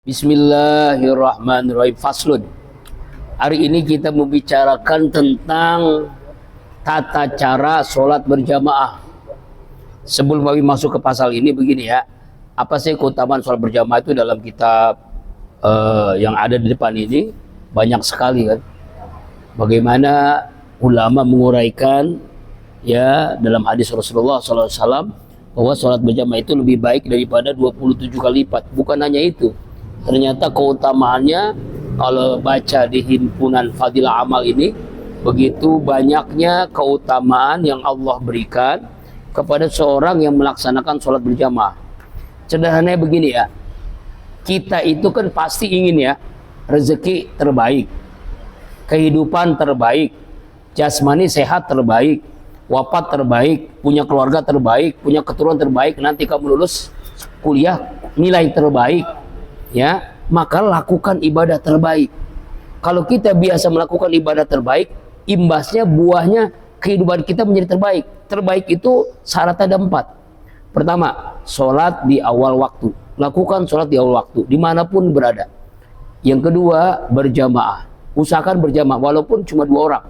Bismillahirrahmanirrahim. Faslun. Hari ini kita membicarakan tentang tata cara sholat berjamaah. Sebelum kami masuk ke pasal ini, begini ya. Apa sih keutamaan sholat berjamaah itu dalam kitab yang ada di depan ini? Banyak sekali kan. Bagaimana ulama menguraikan ya dalam hadis Rasulullah SAW bahwa sholat berjamaah itu lebih baik daripada 27 kali lipat. Bukan hanya itu. Ternyata keutamaannya kalau baca di himpunan Fadilah Amal ini, begitu banyaknya keutamaan yang Allah berikan kepada seorang yang melaksanakan sholat berjamaah. Sederhananya begini ya, kita itu kan pasti ingin ya rezeki terbaik, kehidupan terbaik, jasmani sehat terbaik, wafat terbaik, punya keluarga terbaik, punya keturunan terbaik, nanti kamu lulus kuliah nilai terbaik. Ya, maka lakukan ibadah terbaik. Kalau kita biasa melakukan ibadah terbaik, imbasnya buahnya kehidupan kita menjadi terbaik. Terbaik itu syaratnya ada 4. Pertama, sholat di awal waktu. Lakukan sholat di awal waktu, dimanapun berada. Yang kedua, berjamaah. Usahakan berjamaah, walaupun cuma 2 orang.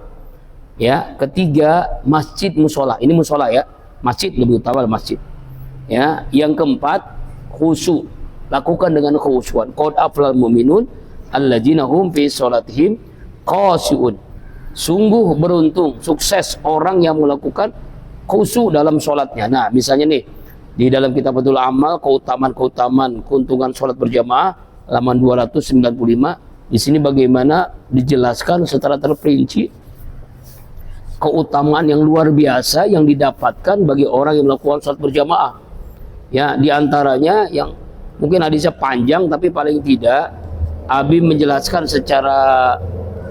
Ya, ketiga, masjid musola. Ini musola ya, masjid lebih utama masjid. Ya, yang keempat, khusyuk. Lakukan dengan khusyuan. Qad aflal mu'minun alladzina hum fi sholatihim khashi'un. Sungguh beruntung, sukses orang yang melakukan khusyuk dalam sholatnya. Nah, misalnya nih di dalam kitab Fadilah Amal, keutamaan keuntungan sholat berjamaah halaman 295. Di sini bagaimana dijelaskan secara terperinci keutamaan yang luar biasa yang didapatkan bagi orang yang melakukan sholat berjamaah. Ya, diantaranya yang mungkin hadisnya panjang, tapi paling tidak Abi menjelaskan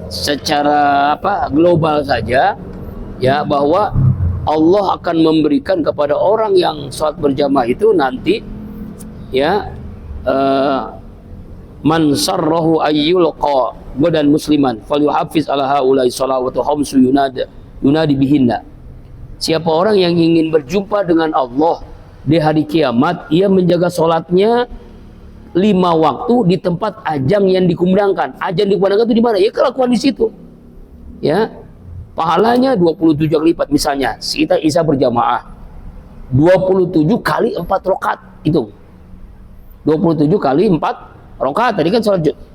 secara global saja ya, bahwa Allah akan memberikan kepada orang yang sholat berjamaah itu nanti ya man sarrahu ayyulqa badan musliman falyuhafiz ala haula'i shalawatu khamsu yunadi bihinna. Siapa orang yang ingin berjumpa dengan Allah di hari kiamat, ia menjaga sholatnya 5 waktu di tempat ajang yang dikumandangkan. Ajang dikumandangkan itu di mana? Ya kelakuan di situ. Ya, pahalanya 27 kali lipat. Misalnya kita isya berjamaah 27 kali 4 rakaat itu. 27 kali 4 rakaat. Tadi kan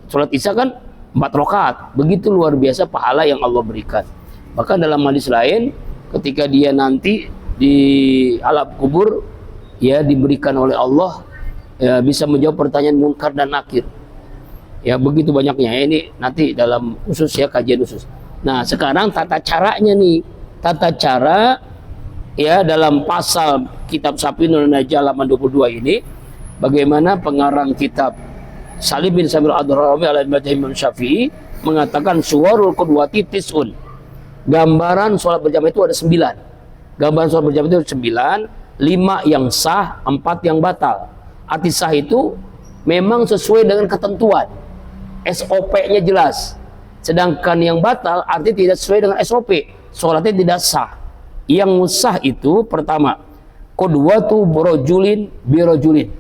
sholat isya kan 4 rakaat. Begitu luar biasa pahala yang Allah berikan. Bahkan dalam hadis lain, ketika dia nanti di alam kubur, ya diberikan oleh Allah ya, bisa menjawab pertanyaan munkar dan nakir. Ya begitu banyaknya. Ini nanti dalam khusus ya, kajian khusus. Nah, sekarang tata caranya nih. Tata cara ya dalam pasal kitab Safinun Najah halaman 22 ini, bagaimana pengarang kitab Salim bin Samir Ad-Darami al-Madhab Imam Syafi'i mengatakan suwarul qudwati tis'un. Gambaran sholat berjamaah itu ada 9. Gambaran sholat berjamaah itu ada 9. 5 yang sah, 4 yang batal. Arti sah itu memang sesuai dengan ketentuan, SOP-nya jelas. Sedangkan yang batal arti tidak sesuai dengan SOP, sholatnya tidak sah. Yang sah itu pertama, qudwatu birojulin birojulin.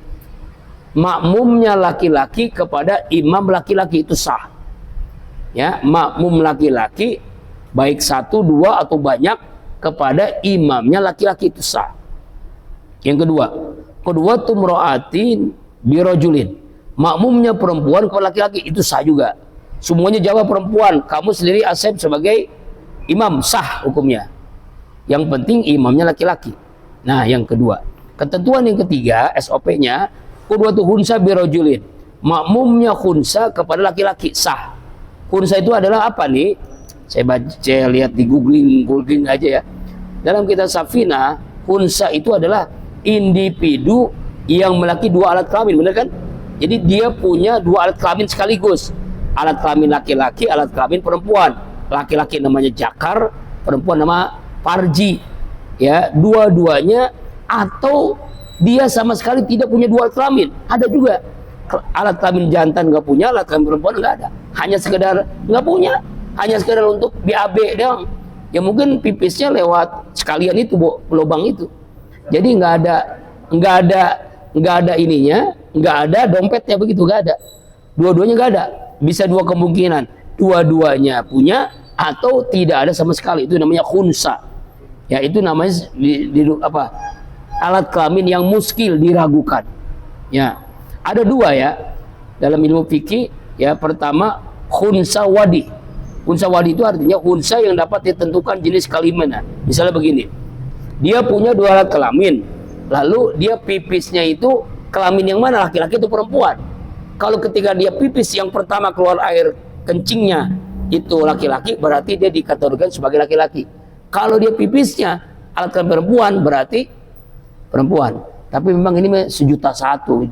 Makmumnya laki-laki kepada imam laki-laki itu sah. Ya, makmum laki-laki baik 1, 2 atau banyak kepada imamnya laki-laki itu sah. Yang kedua, qudwatu mra'atin birojulin. Makmumnya perempuan kepada laki-laki itu sah juga. Semuanya jawab perempuan, kamu sendiri asep sebagai imam, sah hukumnya. Yang penting imamnya laki-laki. Nah, yang kedua, ketentuan yang ketiga SOP-nya, qudwatu khunsa birojulin. Makmumnya khunsa kepada laki-laki sah. Khunsa itu adalah apa nih? Saya lihat di googling aja ya. Dalam kitab Safinah, khunsa itu adalah individu yang memiliki 2 alat kelamin, benar kan? Jadi dia punya 2 alat kelamin sekaligus. Alat kelamin laki-laki, alat kelamin perempuan. Laki-laki namanya jakar, perempuan nama farji. Ya, dua-duanya, atau dia sama sekali tidak punya 2 alat kelamin. Ada juga alat kelamin jantan nggak punya, alat kelamin perempuan nggak ada. Hanya sekedar nggak punya, hanya sekedar untuk BAB doang. Ya mungkin pipisnya lewat sekalian itu, lubang itu. Jadi nggak ada ininya, nggak ada dompetnya, begitu nggak ada. Dua-duanya nggak ada. Bisa dua kemungkinan. Dua-duanya punya atau tidak ada sama sekali. Itu namanya khunsa. Ya, itu namanya alat kelamin yang muskil, diragukan. Ya, ada dua ya dalam ilmu fikih. Ya, pertama khunsa wadi. Khunsa wadi itu artinya khunsa yang dapat ditentukan jenis kelamin. Misalnya begini, dia punya dua alat kelamin, lalu dia pipisnya itu kelamin yang mana, laki-laki atau perempuan. Kalau ketika dia pipis yang pertama keluar air kencingnya itu laki-laki, berarti dia dikategorikan sebagai laki-laki. Kalau dia pipisnya alat kelamin perempuan, berarti perempuan. Tapi memang ini 1.000.001,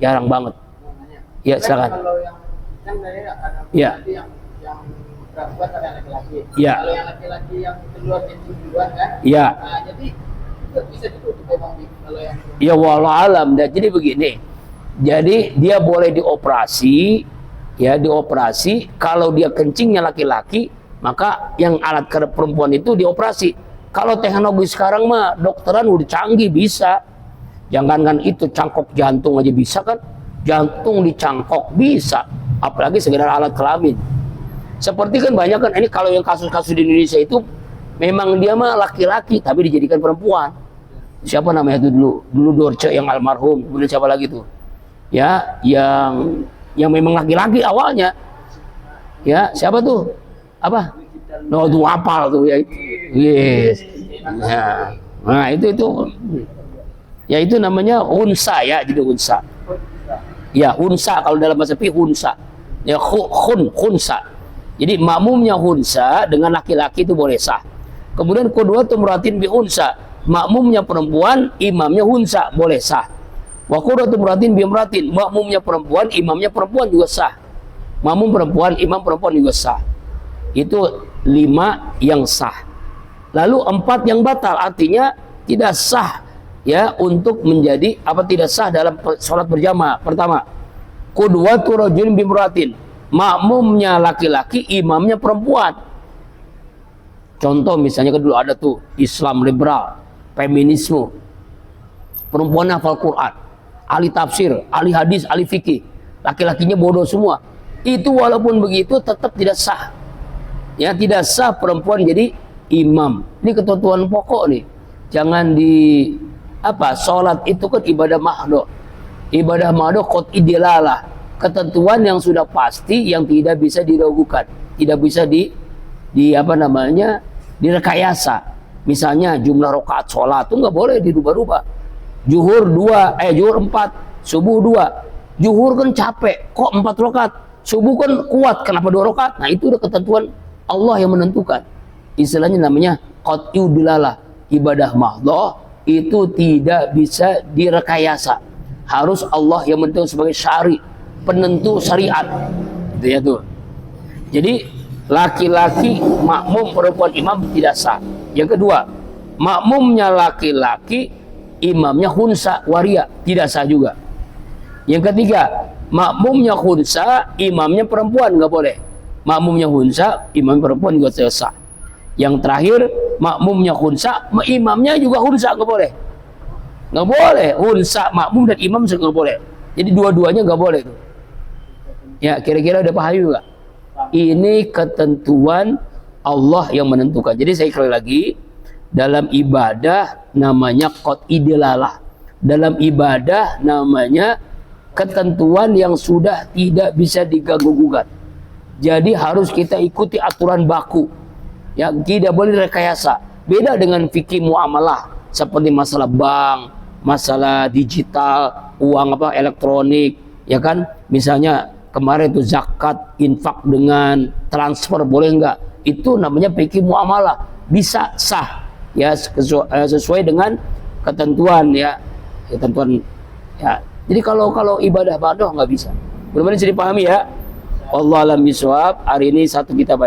jarang banget. Ya, silakan. Kalau yang kan ada ya. yang perempuan ada laki-laki. Ya. Kalau yang laki-laki yang keluar kencing duluan kan? Ya. Nah, jadi itu bisa ditutup memang kalau yang. Ya, walau alam. Dan jadi begini. Jadi dia boleh dioperasi, ya dioperasi. Kalau dia kencingnya laki-laki, maka yang alat perempuan itu dioperasi. Kalau teknologi sekarang mah dokteran udah canggih, bisa. Jangankan itu, cangkok jantung aja bisa kan? Jantung dicangkok bisa, apalagi sekedar alat kelamin. Seperti kan banyak kan, ini kalau yang kasus-kasus di Indonesia itu memang dia mah laki-laki tapi dijadikan perempuan. Siapa namanya itu dulu Dorce yang almarhum, kemudian siapa lagi tuh? Ya, yang memang laki-laki awalnya. Ya, siapa tuh? Apa? No, tuh apal tuh ya. Yes. Ya. Nah, itu. Ya, itu namanya unsa ya, jadi unsa. Ya, unsa kalau dalam bahasa fikih unsa. Ya, khunsa. Jadi makmumnya hunsa dengan laki-laki itu boleh sah. Kemudian kedua tumratin bi hunsa, makmumnya perempuan, imamnya hunsa, boleh sah. Wa qurratu muratin bi imratin, makmumnya perempuan, imamnya perempuan juga sah. Makmum perempuan, imam perempuan juga sah. Itu 5 yang sah. Lalu 4 yang batal, artinya tidak sah ya untuk menjadi tidak sah dalam sholat berjamaah. Pertama, qudwatu rajulin bi imratin, makmumnya laki-laki, imamnya perempuan. Contoh misalnya kan dulu ada tuh Islam liberal, feminisme. Perempuan hafal Quran, ahli tafsir, ahli hadis, ahli fikih. Laki-lakinya bodoh semua. Itu walaupun begitu tetap tidak sah. Ya, tidak sah perempuan jadi imam. Ini ketentuan pokok nih. Jangan sholat itu kan ibadah mahdoh. Ibadah mahdoh qat'i dilalah. Ketentuan yang sudah pasti yang tidak bisa diragukan, tidak bisa direkayasa. Misalnya jumlah rakaat sholat itu nggak boleh dirubah-rubah. Zuhur 4, subuh 2. Zuhur kan capek, kok 4 rakaat. Subuh kan kuat, kenapa 2 rakaat? Nah, itu udah ketentuan Allah yang menentukan. Istilahnya namanya qat'iyud dilalah. Ibadah mahdoh itu tidak bisa direkayasa. Harus Allah yang menentukan sebagai penentu syariat. Itu ya tuh. Jadi laki-laki makmum, perempuan imam tidak sah. Yang kedua, makmumnya laki-laki, imamnya khunsa waria, tidak sah juga. Yang ketiga, makmumnya khunsa, imamnya perempuan, nggak boleh. Makmumnya khunsa, imam perempuan juga tidak sah. Yang terakhir, makmumnya khunsa, imamnya juga khunsa, nggak boleh. Nggak boleh, khunsa, makmum dan imam nggak boleh. Jadi dua-duanya nggak boleh tuh. Ya, kira-kira udah paham juga? Ini ketentuan Allah yang menentukan. Jadi saya sekali lagi, dalam ibadah namanya qat'i dilalah. Dalam ibadah namanya ketentuan yang sudah tidak bisa diganggu-gugat. Jadi harus kita ikuti aturan baku. Ya, tidak boleh rekayasa. Beda dengan fikih muamalah seperti masalah bank, masalah digital, uang elektronik, ya kan? Misalnya kemarin itu zakat, infak dengan transfer boleh enggak? Itu namanya fikih muamalah, bisa sah ya sesuai dengan ketentuan ya, ketentuan ya. Jadi kalau ibadah badoh nggak bisa. Benar-benar bisa dipahami ya. Wallahu a'lam bishawab. Hari ini satu kita baca.